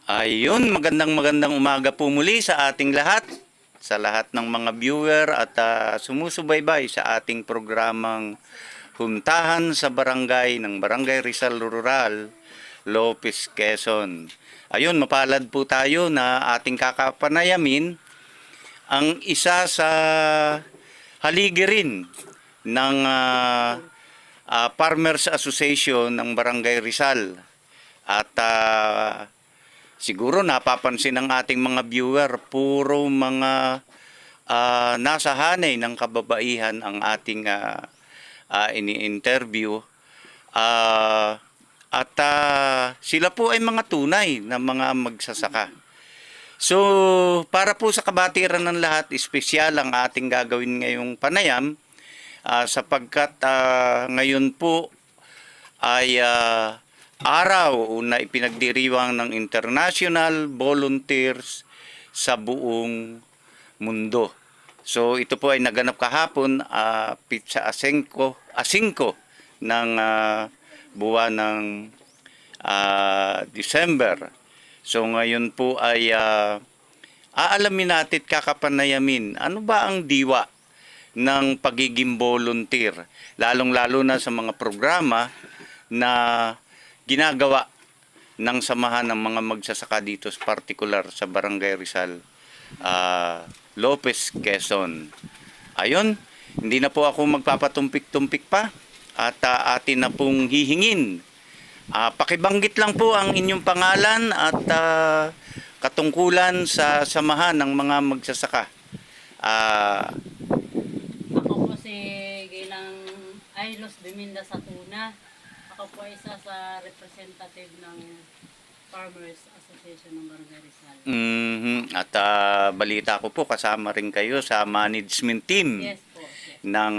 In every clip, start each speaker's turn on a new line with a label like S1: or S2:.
S1: Ayun, magandang umaga po muli sa ating lahat, sa lahat ng mga viewer at sumusubaybay sa ating programang Huntahan sa Barangay ng Barangay Rizal Rural, Lopez, Quezon. Ayun, mapalad po tayo na ating kakapanayamin ang isa sa haligi rin ng Farmers Association ng Barangay Rizal. At siguro napapansin ng ating mga viewer, puro mga nasa hanay ng kababaihan ang ating ini-interview. At sila po ay mga tunay na mga magsasaka. So, para po sa kabatiran ng lahat, espesyal ang ating gagawin ngayong panayam sapagkat ngayon po ay araw na ipinagdiriwang ng international volunteers sa buong mundo. So ito po ay naganap kahapon, Pizza Asingko ng buwan ng December. So ngayon po ay aalamin natin, kakapanayamin, ano ba ang diwa ng pagiging volunteer, lalong-lalo na sa mga programa na ginagawa ng samahan ng mga magsasaka dito, particular sa Barangay Rizal, Lopez, Quezon. Ayun, hindi na po ako magpapatumpik-tumpik pa at atin na pong hihingin. Pakibanggit lang po ang inyong pangalan at katungkulan sa samahan ng mga magsasaka.
S2: Ako po si Ginang Ailos Biminda Satuna. Ako po isa sa representative ng Farmers Association ng Barangay Rizal.
S1: At balita ko po, kasama rin kayo sa management team.
S2: Yes po. Yes.
S1: Ng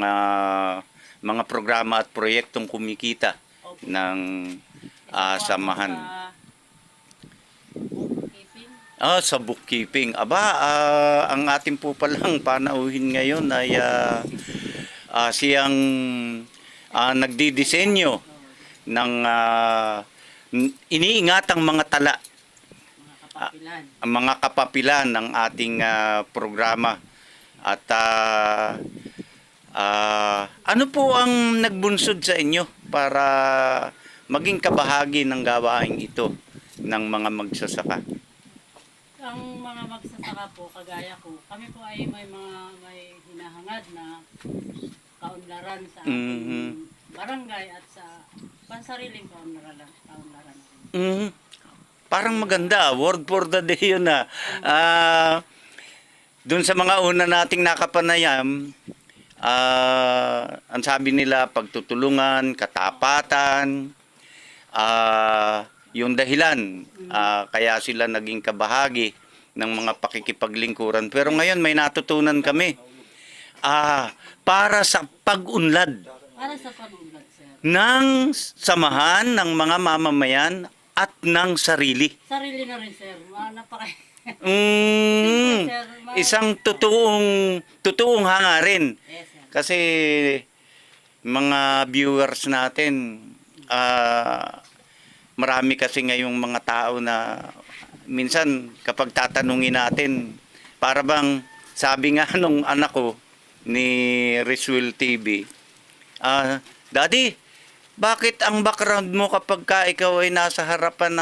S1: mga programa at proyektong kumikita ng samahan.
S2: Sa bookkeeping.
S1: Sa bookkeeping. Ang ating po palang panauhin ngayon ay siyang nagdidisenyo ng iniingatang mga tala, mga kapapilan ng ating programa. At ano po ang nagbunsod sa inyo para maging kabahagi ng gawain ito ng mga magsasaka?
S2: Ang mga magsasaka po, kagaya ko, kami po ay may hinahangad na kaunlaran sa ating barangay at sa pansariling kaunlaran.
S1: Parang maganda, word for the day yun na. Doon sa mga una nating nakapanayam, ang sabi nila, pagtutulungan, katapatan, yung dahilan, kaya sila naging kabahagi ng mga pakikipaglingkuran. Pero ngayon may natutunan kami, para sa pag-unlad.
S2: Para sa pag-unlad, sir.
S1: Ng samahan ng mga mamamayan at ng sarili.
S2: Sarili na rin, sir.
S1: Isang totoong hangarin.
S2: Yes, sir.
S1: Kasi mga viewers natin, marami kasi ngayong mga tao na minsan kapag tatanungin natin, para bang sabi nga nung anak ko ni Rizal TV, Daddy, bakit ang background mo kapag ikaw ay nasa harapan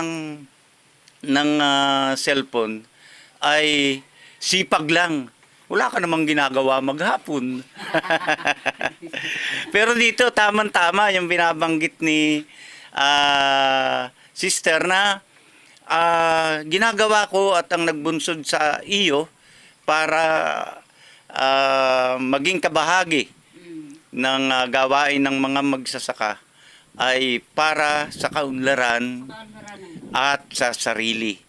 S1: ng cellphone ay sipag lang? Wala ka namang ginagawa maghapon. Pero dito, tama-tama yung binabanggit ni sister na ginagawa ko at ang nagbunsod sa iyo para maging kabahagi ng gawain ng mga magsasaka ay para sa kaunlaran at sa sarili.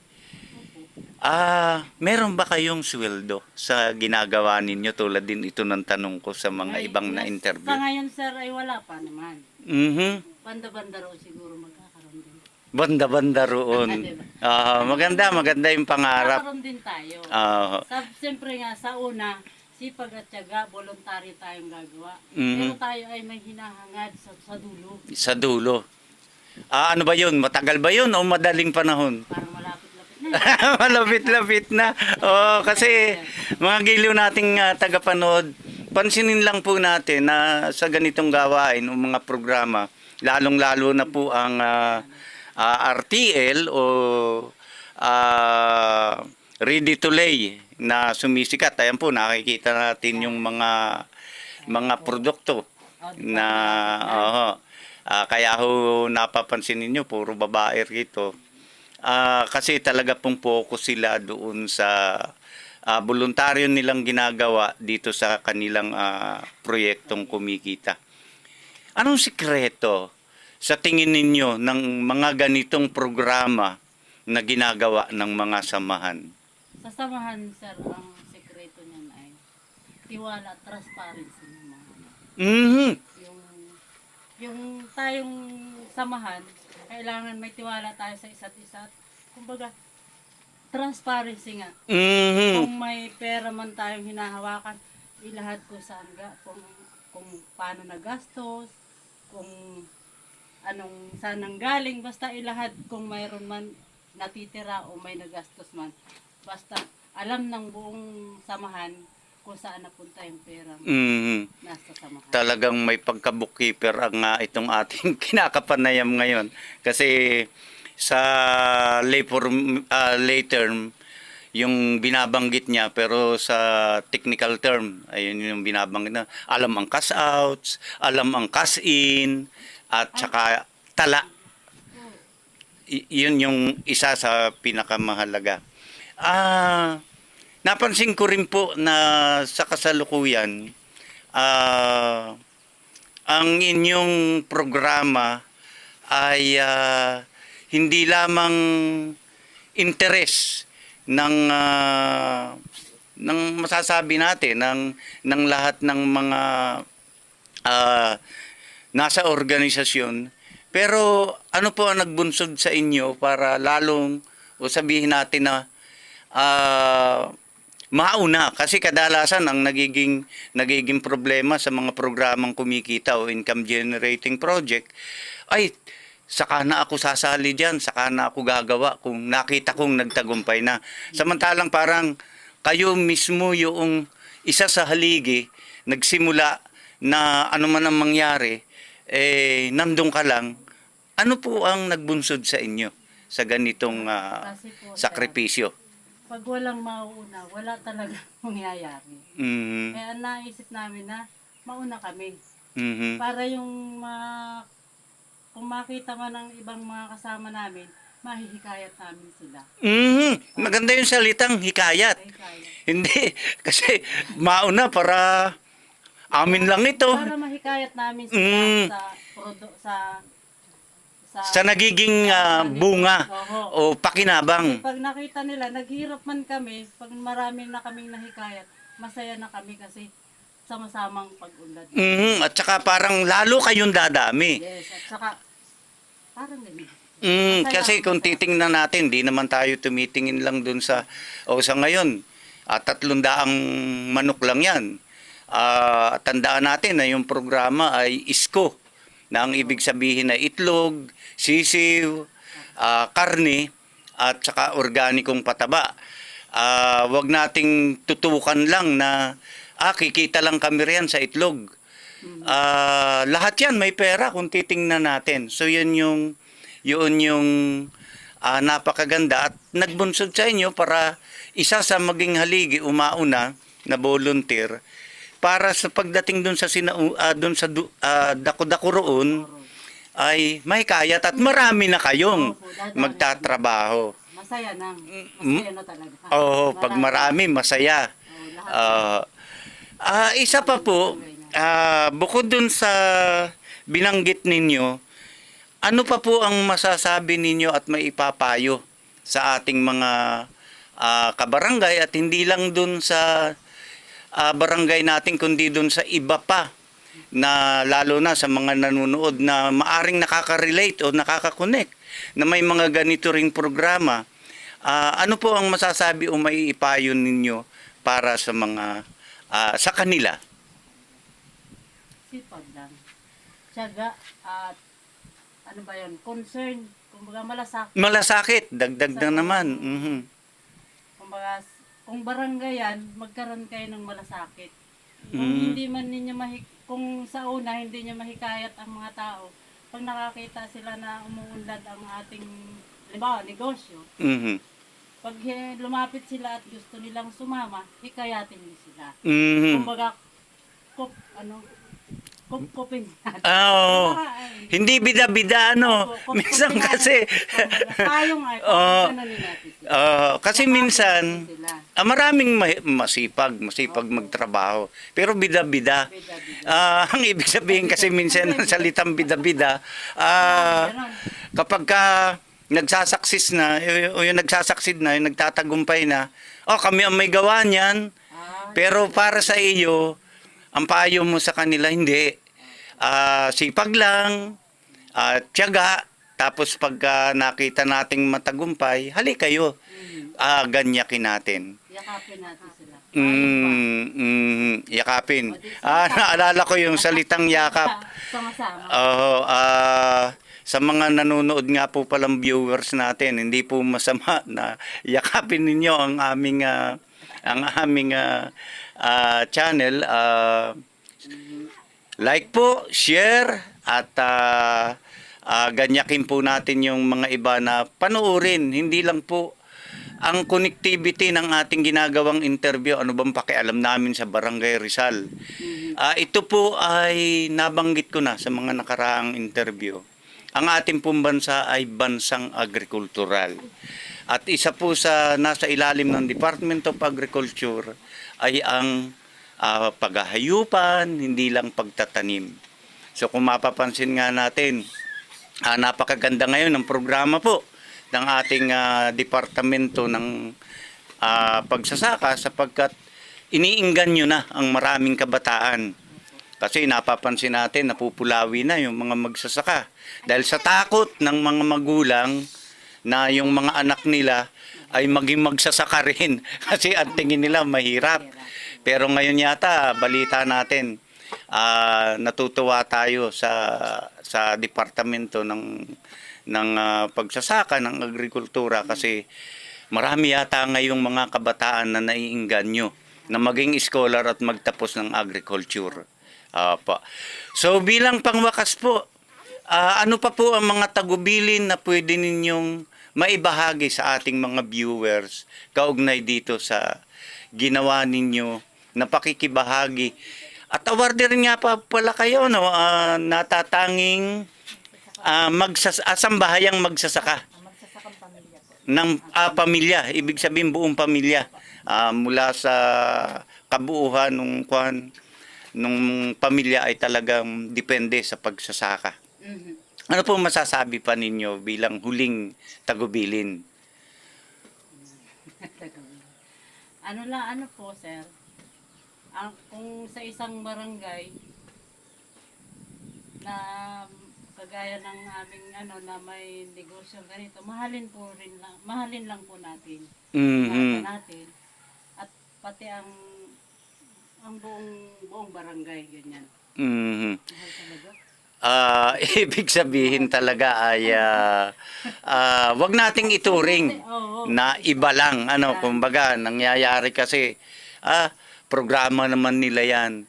S1: Meron ba kayong sweldo sa ginagawa ninyo, tulad din ito ng tanong ko sa mga ibang na-interview?
S2: Sa ngayon, sir, ay wala pa naman. Banda-banda roon siguro magkakaroon din.
S1: Banda-banda roon. Maganda yung pangarap.
S2: Magkakaroon din tayo. Siyempre nga, sa una, sipag at tiyaga, voluntary tayong gagawa. Pero tayo ay may hinahangad sa dulo.
S1: Sa dulo. Ano ba yun? Matagal ba yun o madaling panahon?
S2: Parang malapit-lapit na.
S1: Malapit-lapit na. Oo, kasi mga giliw nating tagapanood, pansinin lang po natin na sa ganitong gawain o mga programa, lalong-lalo na po ang RTL o Ready to Lay na sumisikat. Ayan po, nakikita natin yung mga produkto na kaya ho napapansin ninyo puro babae rito. Kasi talaga pong focus sila doon sa voluntaryo nilang ginagawa dito sa kanilang proyektong kumikita. Anong sikreto sa tingin ninyo ng mga ganitong programa na ginagawa ng mga samahan?
S2: Sa samahan, sir, ang sekreto niyan ay tiwala at transparency ng mga ano.
S1: Mhm.
S2: Yung tayong samahan, kailangan may tiwala tayo sa isa't isa. Kumbaga, transparency nga.
S1: Mhm.
S2: Kung may pera man tayong hinahawakan, ilahad ko saan kung paano nagastos, kung anong saan nang galing, basta ilahad kung mayroon man natitira o may nagastos man. Basta alam ng buong samahan kung saan napunta yung pera
S1: Mhm.
S2: nasa samahan.
S1: Talagang may pagka-bookkeeper ang itong ating kinakapanayam ngayon. Kasi sa lay term, yung binabanggit niya, pero sa technical term, ayun yung binabanggit na, alam ang cash outs, alam ang cash in, at saka tala. Yun yung isa sa pinakamahalaga. Napansin ko rin po na sa kasalukuyan, ang inyong programa ay hindi lamang interes ng masasabi natin ng lahat ng mga nasa organisasyon, pero ano po ang nagbunsod sa inyo para lalong o sabihin natin na mauna, kasi kadalasan ang nagiging problema sa mga programang kumikita o income generating project ay saka na ako sasali diyan, saka na ako gagawa kung nakita kong nagtagumpay na. Samantalang parang kayo mismo yung isa sa haligi nagsimula na ano man ang mangyari, nandun ka lang. Ano po ang nagbunsod sa inyo sa ganitong
S2: Kasi po,
S1: sakripisyo?
S2: pag walang mauuna, wala talaga mangyayari.
S1: Mhm.
S2: Kaya naisip namin na mauna kami.
S1: Mhm.
S2: Para yung kung makita man ng ibang mga kasama namin, mahihikayat namin sila.
S1: Mhm. Maganda yung salitang hikayat.
S2: Mahihikayat.
S1: Hindi, kasi mauna para amin lang ito.
S2: Para mahikayat namin sila
S1: Mm. Sa nagiging bunga
S2: Oo.
S1: o pakinabang.
S2: Pag nakita nila, naghirap man kami, pag marami na kaming nahikayat, masaya na kami kasi sama-samang pag-unlad.
S1: Mhm. At saka parang lalo kayong dadami.
S2: Yes, at saka parang ganyan.
S1: Kasi kung titingnan natin, di naman tayo tumitingin lang dun sa ngayon, 300 manok lang yan. Tandaan natin na yung programa ay isko, na ang ibig sabihin na itlog, sisiw, karne, at saka organikong pataba. Wag nating tutukan lang na kikita lang kami riyan sa itlog. Lahat yan may pera kung titingnan natin. So yun yung napakaganda at nagbunsod sa inyo para isa sa maging haligi umauna na volunteer para sa pagdating dun sa dako-dako roon ay may kayat at marami na kayong magtatrabaho.
S2: Masaya na. Masaya na talaga.
S1: Oo, pag marami masaya. Isa pa po, bukod dun sa binanggit ninyo, ano pa po ang masasabi ninyo at maipapayo sa ating mga kabarangay at hindi lang dun sa barangay natin kundi dun sa iba pa na lalo na sa mga nanonood na maaring nakaka-relate o nakaka-connect na may mga ganito ring programa. Ano po ang masasabi o maiipayo ninyo para sa mga sa kanila?
S2: Sipag lang. Tiyaga at ano ba yun? Concern kumbaga malasak.
S1: Malasakit, dagdag na naman. Mhm.
S2: Kumbaga, kung barangay yan, magkaroon kayo ng malasakit. Kung
S1: Mm.
S2: hindi man ninyo kung sa una hindi niyo mahikayat ang mga tao, pag nakakita sila na umuunlad ang ating, halimbawa, negosyo,
S1: Mhm.
S2: pag lumapit sila at gusto nilang sumama, hikayatin niyo sila.
S1: Mhm.
S2: Kumbaga, kupin natin.
S1: Oo.
S2: Ay,
S1: Hindi bida-bida, ano.
S2: Opo,
S1: Minsan
S2: kupin
S1: kasi,
S2: natin. Tayong ay,
S1: Oo.
S2: ganonin natin sila.
S1: kasi
S2: Yakapin
S1: minsan,
S2: natin sila.
S1: maraming masipag magtrabaho. Pero bida-bida.
S2: Bida-bida.
S1: Ang ibig sabihin kasi minsan ng salitang bida-bida,
S2: Ganon.
S1: kapag nagsasaksis na, o yung nagsasaksid na, yung nagtatagumpay na, kami ang may gawa niyan. Pero para sa iyo, ang payo mo sa kanila, hindi. Sipag lang, tiyaga, tapos pagka nakita nating matagumpay, hali kayo, ganyakin natin.
S2: Yakapin natin sila.
S1: Yakapin. Naalala ko yung salitang yakap.
S2: Sama-sama.
S1: Sa mga nanonood nga po palang viewers natin, hindi po masama na yakapin ninyo ang aming channel. Like po, share, at ganyakin po natin yung mga iba na panoorin. Hindi lang po ang connectivity ng ating ginagawang interview. Ano bang pakialam namin sa Barangay Rizal? Ito po ay nabanggit ko na sa mga nakaraang interview. Ang ating pong bansa ay bansang agrikultural. At isa po sa nasa ilalim ng Department of Agriculture ay ang paghahayupan, hindi lang pagtatanim. So kung mapapansin nga natin, napakaganda ngayon ng programa po ng ating departamento ng pagsasaka, sapagkat iniinggan nyo na ang maraming kabataan. Kasi napapansin natin, napupulawi na yung mga magsasaka. Dahil sa takot ng mga magulang na yung mga anak nila ay maging magsasaka rin. Kasi ang tingin nila mahirap. Pero ngayon yata, balita natin, natutuwa tayo sa departamento ng pagsasaka, ng agrikultura, kasi marami yata ngayong mga kabataan na naiinganyo na maging scholar at magtapos ng agriculture. So bilang pangwakas po, ano pa po ang mga tagubilin na pwede ninyong maibahagi sa ating mga viewers kaugnay dito sa ginawa ninyo na pakikibahagi? At award rin nga pa pala kayo, no? Natatanging sambahayang magsasaka ng pamilya, ibig sabihin buong pamilya, mula sa kabuuhan nung pamilya ay talagang depende sa pagsasaka. Ano po masasabi pa ninyo bilang huling tagubilin?
S2: Ano po, sir? Kung sa isang barangay na kagaya ng aming na may negosyo ganito, mahalin lang po natin. Natin. At pati ang buong barangay ganyan. Mahal talaga.
S1: Ibig sabihin talaga ay wag nating ituring na iba lang, kumbaga nangyayari kasi programa naman nila yan.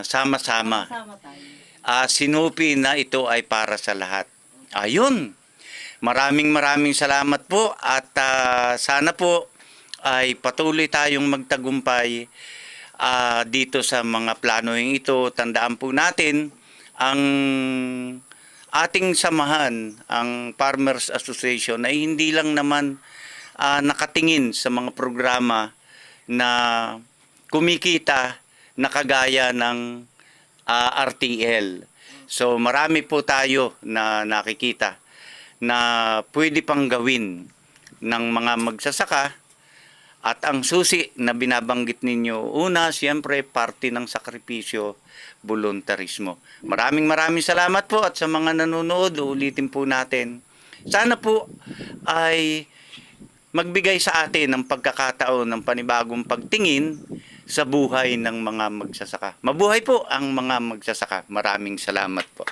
S1: Sama-sama.
S2: Sama tayo.
S1: Sinupi na ito ay para sa lahat. Ayun. Maraming salamat po, at sana po ay patuloy tayong magtagumpay dito sa mga planoing ito. Tandaan po natin ang ating samahan, ang Farmers Association, ay hindi lang naman nakatingin sa mga programa na kumikita na kagaya ng RTL. So marami po tayo na nakikita na pwede pang gawin ng mga magsasaka. At ang susi na binabanggit ninyo, una, siyempre, parte ng sakripisyo, voluntarismo. Maraming salamat po, at sa mga nanonood, ulitin po natin. Sana po ay magbigay sa atin ng pagkakataon ng panibagong pagtingin sa buhay ng mga magsasaka. Mabuhay po ang mga magsasaka. Maraming salamat po.